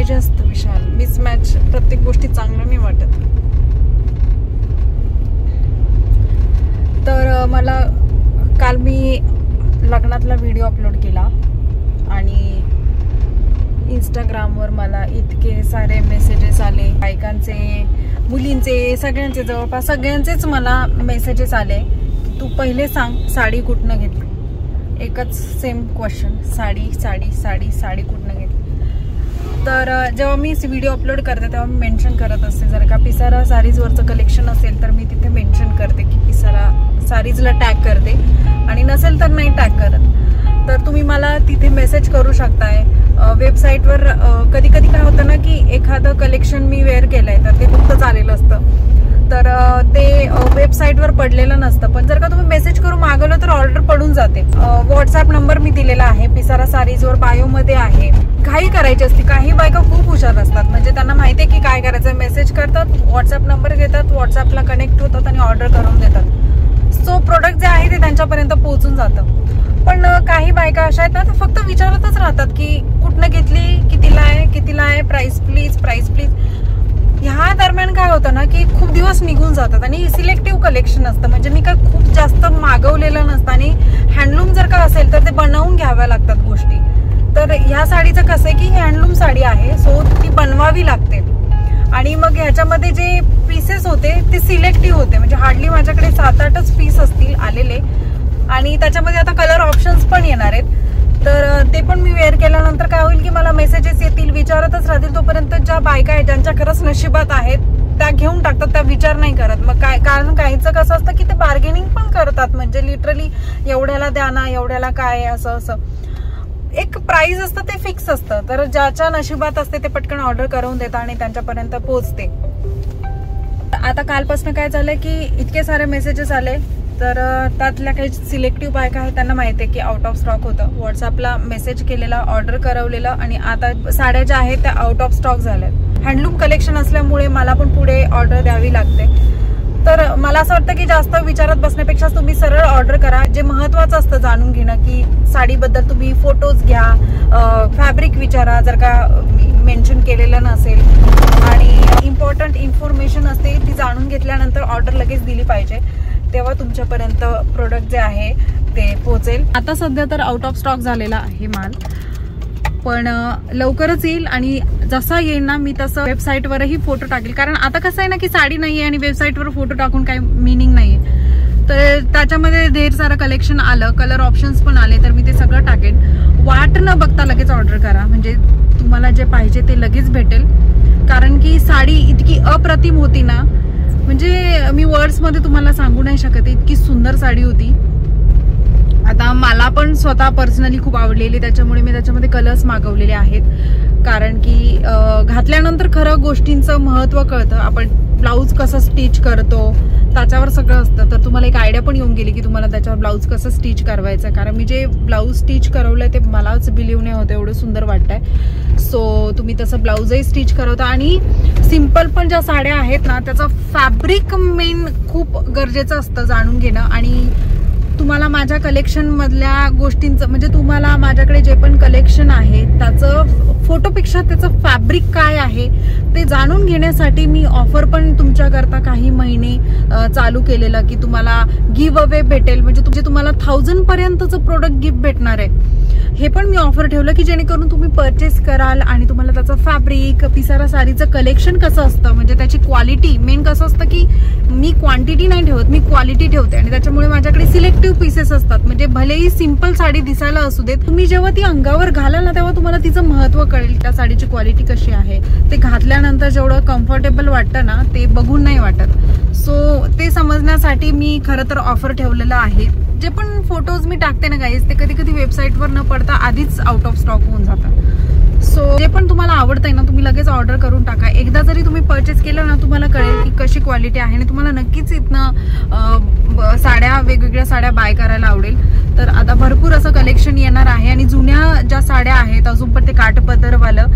पाहिजे असतं विशाल. मिसमॅच प्रत्येक गोष्टी चांगलं नाही वाटत. तर मला काल मी लग्नातला व्हिडिओ अपलोड केला आणि इंस्टाग्रामवर मला इतके सारे मेसेजेस आले, बायकांचे, मुलींचे, सगळ्यांचे, जवळपास सगळ्यांचेच मला मेसेजेस आले. तू पहिले सांग साडी कुठनं घेतली. एकच सेम क्वेश्चन, साडी साडी साडी साडी कुठनं घेतली. तर जेव्हा मी व्हिडिओ अपलोड करते तेव्हा मी मेन्शन करत असते, जर का पिसारा सारीजवरचं कलेक्शन असेल तर मी तिथे मेन्शन करते की पिसारा सारीजला टॅग करते, आणि नसेल तर नाही टॅग करत. तर तुम्ही मला तिथे मेसेज करू शकताय. वेबसाईटवर कधी कधी काय होतं ना की एखादं कलेक्शन मी वेअर केलंय तर ते फक्त आलेलं असतं, तर ते वेबसाईटवर पडलेलं नसतं. पण जर का तुम्ही मेसेज करून मागवलं तर ऑर्डर पडून जाते. व्हॉट्सअप नंबर मी दिलेला आहे, पिसारा सारीजवर बायोमध्ये आहे. घाई करायची असते. काही बायका खूप हुशार असतात, म्हणजे त्यांना माहिती आहे की काय करायचं. मेसेज करतात, व्हॉट्सअप नंबर घेतात, व्हॉट्सअपला कनेक्ट होतात आणि ऑर्डर करून देतात. सो प्रोडक्ट जे आहे ते त्यांच्यापर्यंत पोहोचून जातं. पण काही बायका अशा आहेत ना, तर फक्त विचारतच राहतात की कुठनं घेतली, कितीला आहे, प्राइस प्लीज, प्राइस प्लीज. ह्या दरम्यान काय होतं ना की खूप दिवस निघून जातात आणि सिलेक्टिव्ह कलेक्शन असतं. म्हणजे मी काय खूप जास्त मागवलेलं नसतं, आणि हँडलूम जर का असेल तर ते बनवून घ्याव्या लागतात गोष्टी. तर ह्या साडीचं कसं आहे की हँडलूम साडी आहे, सो ती बनवावी लागते. आणि मग ह्याच्यामध्ये जे पीसेस होते ते सिलेक्टिव्ह होते, म्हणजे हार्डली माझ्याकडे 7-8च पीस असतील आलेले, आणि त्याच्यामध्ये आता कलर ऑप्शन्स पण येणार आहेत. तर ते पण मी वेअर केल्यानंतर काय होईल की मला मेसेजेस येतील, विचारतच राहतील. तोपर्यंत ज्या बायका आहेत ज्यांच्या खरंच नशिबात आहेत त्या घेऊन टाकतात, त्या विचार नाही करत. मग काय, कारण काहींचं कसं असतं की ते बार्गेनिंग पण करतात, म्हणजे लिटरली एवढ्याला द्या ना, एवढ्याला काय, असं एक प्राइस असतं ते फिक्स असतं. तर ज्याच्या नशिबात असते ते पटकन ऑर्डर करून देतात आणि त्यांच्यापर्यंत पोहोचते. आता कालपासून काय झालंय की इतके सारे मेसेजेस आले, तर त्यातल्या काही सिलेक्टिव्ह बायका आहेत त्यांना माहिती आहे की आउट ऑफ स्टॉक होतं. व्हॉट्सअपला मेसेज केलेला, ऑर्डर करवलेलं, आणि आता साड्या ज्या आहेत त्या आउट ऑफ स्टॉक झाल्यात. हँडलूम कलेक्शन असल्यामुळे मला पण पुढे ऑर्डर द्यावी लागते. तर मला असं वाटतं की जास्त विचारत बसण्यापेक्षा तुम्ही सरळ ऑर्डर करा. जे महत्वाचं असतं जाणून घेणं की साडीबद्दल तुम्ही फोटोज घ्या, फॅब्रिक विचारा जर का मेन्शन केलेलं नसेल, आणि इम्पॉर्टंट इन्फॉर्मेशन असते ती जाणून घेतल्यानंतर ऑर्डर लगेच दिली पाहिजे, तेव्हा तुमच्यापर्यंत प्रोडक्ट जे आहे ते पोहोचेल. आता सध्या तर आउट ऑफ स्टॉक झालेला आहे माल, पण लवकरच येईल. आणि जसा येईल ना मी तसं वेबसाईटवरही फोटो टाकेल, कारण आता कसं आहे ना की साडी नाहीये आणि वेबसाईटवर फोटो टाकून काही मिनिंग नाहीये. तर त्याच्यामध्ये ढेर सारं कलेक्शन आलं, कलर ऑप्शन्स पण आले, तर मी ते सगळं टाकेन. वाट न बघता लगेच ऑर्डर करा, म्हणजे तुम्हाला जे पाहिजे ते लगेच भेटेल. कारण की साडी इतकी अप्रतिम होती ना, म्हणजे मी वर्ड्स मध्ये तुम्हाला सांगू नाही शकत, इतकी सुंदर साडी होती. आता मला पण स्वतः पर्सनली खूप आवडलेली, त्याच्यामुळे मी त्याच्यामध्ये कलर्स मागवलेले आहेत. कारण की घातल्यानंतर खरं गोष्टींचं महत्त्व कळतं. आपण ब्लाऊज कसं स्टिच करतो त्याच्यावर सगळं असतं. तर तुम्हाला एक आयडिया पण येऊन गेली की तुम्हाला त्याच्यावर ब्लाऊज कसं स्टिच करवायचं. कारण मी जे ब्लाऊज स्टिच करवलंय ते मलाच बिलीव्ह नाही होतं, एवढं सुंदर वाटतंय. सो तुम्ही तसं ब्लाऊजही स्टिच करवता. आणि सिम्पल पण ज्या साड्या आहेत ना त्याचं फॅब्रिक मेन खूप गरजेचं असतं जाणून घेणं. आणि तुम्हाला माझ्या कलेक्शन मधल्या गोष्टींचं, म्हणजे तुम्हाला माझ्याकडे जे पण कलेक्शन आहे त्याचं फोटोपेक्षा त्याचं फॅब्रिक काय आहे ते जाणून घेण्यासाठी मी ऑफर पण तुमच्याकरता काही महिने चालू केलेलं की तुम्हाला गिव्ह अवे भेटेल. म्हणजे तुम्हाला 1000 पर्यंतचं प्रोडक्ट गिफ्ट भेटणार आहे. हे पण मी ऑफर ठेवलं की जेणेकरून तुम्ही परचेस कराल आणि तुम्हाला त्याचं फॅब्रिक, पिसारा साडीचं कलेक्शन कसं असतं, म्हणजे त्याची क्वालिटी. मेन कसं असतं की मी क्वांटिटी नाही ठेवत, मी क्वालिटी ठेवते. आणि त्याच्यामुळे माझ्याकडे सिलेक्टिव्ह पीसेस असतात. म्हणजे भलेही सिंपल साडी दिसायला असू देत, तुम्ही जेव्हा ती अंगावर घालाल ना तेव्हा तुम्हाला तिचं महत्त्व कळेल, त्या साडीची क्वालिटी कशी आहे. ते घातल्यानंतर जेवढं कम्फर्टेबल वाटतं ना ते बघून नाही वाटत. सो ते समजण्यासाठी मी खरं तर ऑफर ठेवलेलं आहे. जे पण फोटोज मी टाकते ना गाईज, ते कधी कधी वेबसाईटवर न पडता आधीच आउट ऑफ स्टॉक होऊन जातात. सो जे पण तुम्हाला आवडतंय ना तुम्ही लगेच ऑर्डर करून टाका. एकदा जरी तुम्ही परचेस केलं ना तुम्हाला कळेल की कशी क्वालिटी आहे, आणि तुम्हाला नक्कीच इथनं साड्या, वेगवेगळ्या साड्या बाय करायला आवडेल. तर आता भरपूर असं कलेक्शन येणार आहे. आणि जुन्या ज्या साड्या आहेत अजून पण ते काठपदरवालं,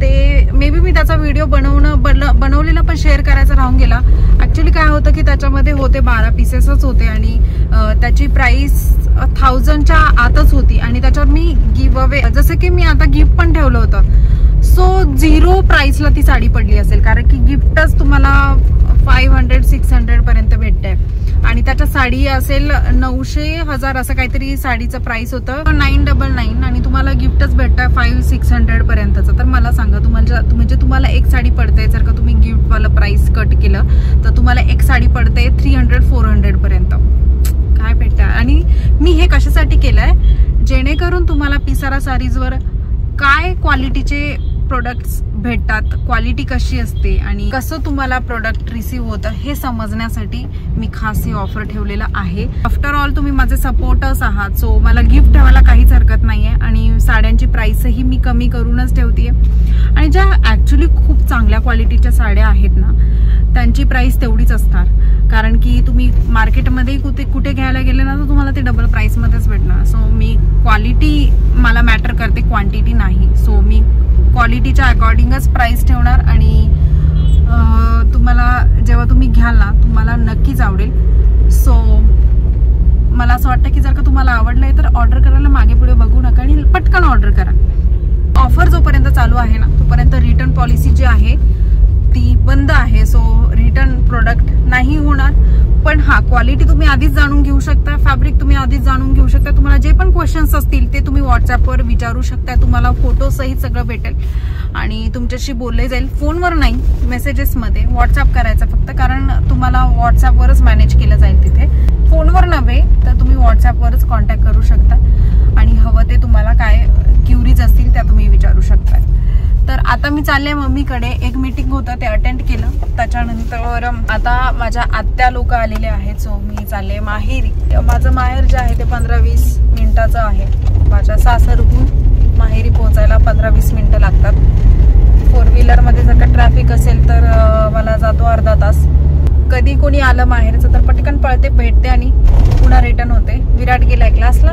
ते मे बी मी त्याचा व्हिडिओ बनवलेला पण शेअर करायचा राहून गेला. ऍक्च्युली काय होतं की त्याच्यामध्ये होते 12 पीसेसच होते, आणि त्याची प्राइस 1000च्या आतच होती. आणि त्याच्यावर मी गिव्ह अवे, जसं की मी आता गिफ्ट पण ठेवलं होतं. सो 0 प्राइसला ती साडी पडली असेल, कारण की गिफ्टच तुम्हाला 500-600 पर्यंत भेटते आणि त्याच्या साडी असेल 900-1000 असं काहीतरी साडीचं प्राइस होतं 999 आणि तुम्हाला गिफ्टच भेटतंय 500-600 पर्यंतचं. तर मला सांगा तुम्हाला एक साडी पडते, जर का तुम्ही गिफ्टवालं प्राइस कट केलं तर तुम्हाला एक साडी पडते 300-400 पर्यंत. काय भेटतं. आणि मी हे कशासाठी केलंय, जेणेकरून तुम्हाला पिसारा साडीजवर काय क्वालिटीचे प्रोडक्ट्स भेटतात, क्वालिटी कशी असते आणि कसं तुम्हाला प्रोडक्ट रिसीव्ह होतं हे समजण्यासाठी मी खास ही ऑफर ठेवलेलं आहे. आफ्टर ऑल तुम्ही माझे सपोर्टर्स आहात, सो मला गिफ्ट ठेवायला काहीच हरकत नाहीये आणि साड्यांची प्राइसही मी कमी करूनच ठेवतेय. आणि ज्या ऍक्च्युली खूप चांगल्या क्वालिटीच्या साड्या आहेत ना, त्यांची प्राइस तेवढीच असणार, कारण की तुम्ही मार्केटमध्ये कुठे घ्यायला गेले ना तर तुम्हाला ते डबल प्राइसमध्येच भेटणार. सो मी क्वालिटी मला मॅटर करते, क्वांटिटी नाही. सो मी क्वालिटीच्या अकॉर्डिंगच प्राइस ठेवणार आणि तुम्हाला जेव्हा तुम्ही घ्याल ना तुम्हाला नक्कीच आवडेल. सो मला असं वाटतं की जर का तुम्हाला आवडलंय तर ऑर्डर करायला मागे पुढे बघू नका आणि पटकन ऑर्डर करा. ऑफर जोपर्यंत चालू आहे ना तोपर्यंत रिटर्न पॉलिसी जी आहे ती बंद आहे. सो रिटर्न प्रोडक्ट नाही होणार, पण हा क्वालिटी तुम्ही आधीच जाणून घेऊ शकता, फॅब्रिक तुम्ही आधीच जाणून घेऊ शकता. तुम्हाला जे पण क्वेश्चन्स असतील ते तुम्ही व्हॉट्सअपवर विचारू शकता, तुम्हाला फोटो सहित सगळं भेटेल आणि तुमच्याशी बोलले जाईल. फोनवर नाही, मेसेजेसमध्ये व्हॉट्सअप करायचं फक्त, कारण तुम्हाला व्हॉट्सअपवरच मॅनेज केलं जाईल तिथे. फोनवर नव्हे तर तुम्ही व्हॉट्सअपवरच कॉन्टॅक्ट करू शकता आणि हवं ते तुम्हाला काय क्युरीज असतील त्या तुम्ही विचारू शकता. तर आता मी चालले मम्मीकडे, एक मीटिंग होतं ते अटेंड केलं, त्याच्यानंतर आता माझ्या आत्या लोक आलेले आहेत. सो मी चालले माहेरी. माझं माहेर जे आहे ते 15-20 मिनिटाचं आहे. माझ्या सासरहून माहेरी पोहोचायला 15-20 मिनिटं लागतात. 4 व्हीलरमध्ये जर का ट्रॅफिक असेल तर मला जातो अर्धा तास. कधी कोणी आलं माहेरचं तर पटकन पळते, भेटते आणि पुन्हा रिटर्न होते. विराट गेलाय क्लासला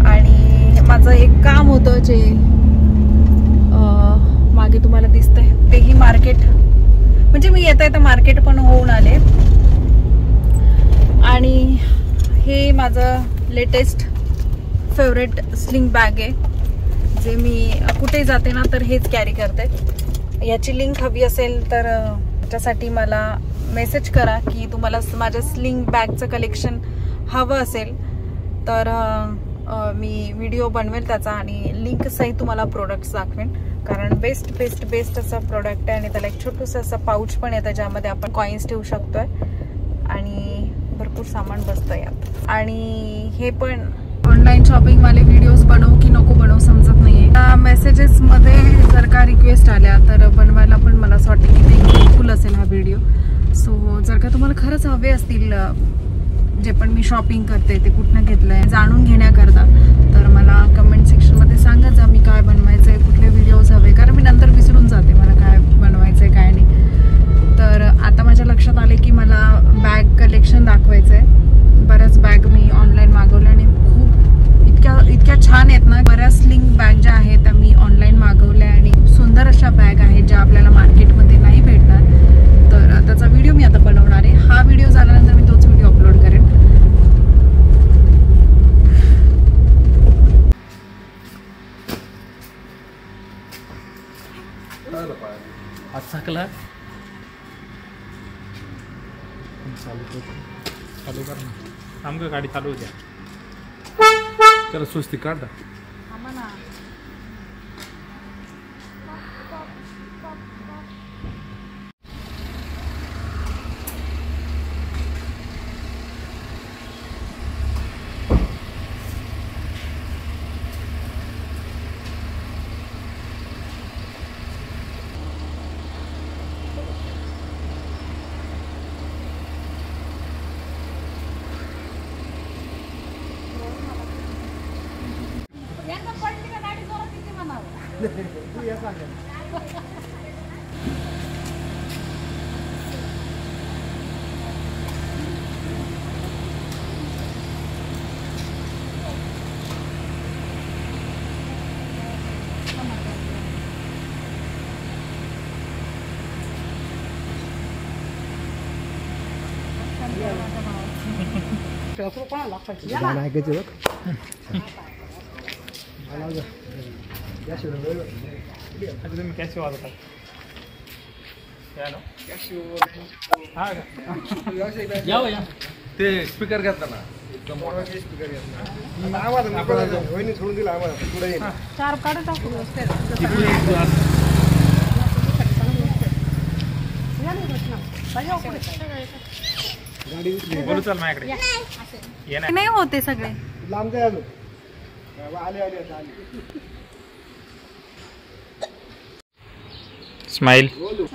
आणि माझं एक काम होतं जे मागे तुम्हाला दिसतंय तेही मार्केट, म्हणजे मी येता मार्केट पण होऊन आले. आणि हे माझं लेटेस्ट फेवरेट स्लिंग बॅग आहे, जे मी कुठे जाते ना तर हेच कॅरी करते. याची लिंक हवी असेल तर त्याच्यासाठी मला मेसेज करा की तुम्हाला माझ्या स्लिंग बॅगचं कलेक्शन हवं असेल तर मी व्हिडिओ बनवेल त्याचा आणि लिंक सहित तुम्हाला प्रोडक्ट्स दाखवेन. कारण बेस्ट असं प्रोडक्ट आहे आणि त्याला एक छोटंसं असं पाऊच पण येतं ज्यामध्ये आपण कॉइन्स ठेवू शकतोय आणि भरपूर सामान बसतं यात. आणि हे पण ऑनलाईन शॉपिंगवाले व्हिडिओज बनवू की नको बनवू समजत नाहीये. त्या मेसेजेसमध्ये जर का रिक्वेस्ट आल्या तर बनवायला पण मला असं वाटतं की ते हेल्पफुल असेल हा व्हिडिओ. सो जर का तुम्हाला खरंच हवे असतील जे पण मी शॉपिंग करते ते कुठनं घेतलंय जाणून घेण्याकरता तर मला कमेंट सेक्शनमध्ये सांगा जा मी काय बनवायचंय, कुठले व्हिडिओज हवे, कारण मी नंतर विसरून जाते मला काय बनवायचंय काय नाही. तर आता माझ्या लक्षात आले की मला बॅग कलेक्शन दाखवायचंय. बऱ्याच बॅग मी ऑनलाईन मागवल्या आणि खूप इतक्या छान आहेत ना. बऱ्याच स्लिंग बॅग ज्या आहेत त्या मी ऑनलाईन मागवल्या आणि सुंदर अशा बॅग आहेत ज्या आपल्याला मार्केटमध्ये नाही भेटणार. तर त्याचा व्हिडिओ मी आता बनवणार आहे. हा व्हिडिओ झाल्यानंतर मी तोच व्हिडिओ अपलोड करेन. आज सकला चालू कर ना, आमचं गाडी चालू द्या त्याला सुस्ती काढा. आता तुम्ही कॅशिओ वाजवता हा का ते स्पीकर घेतला ना एकदम मोठा स्पीकर घेतला आम्हाला वहिनी सोडून दिला आम्हाला पुढे येईल चार काढून टाकू बोलू चल माझ्याकडे ये ना नाही होते सगळे लांब जाय अजून आले आले आता आले स्माइल बोलू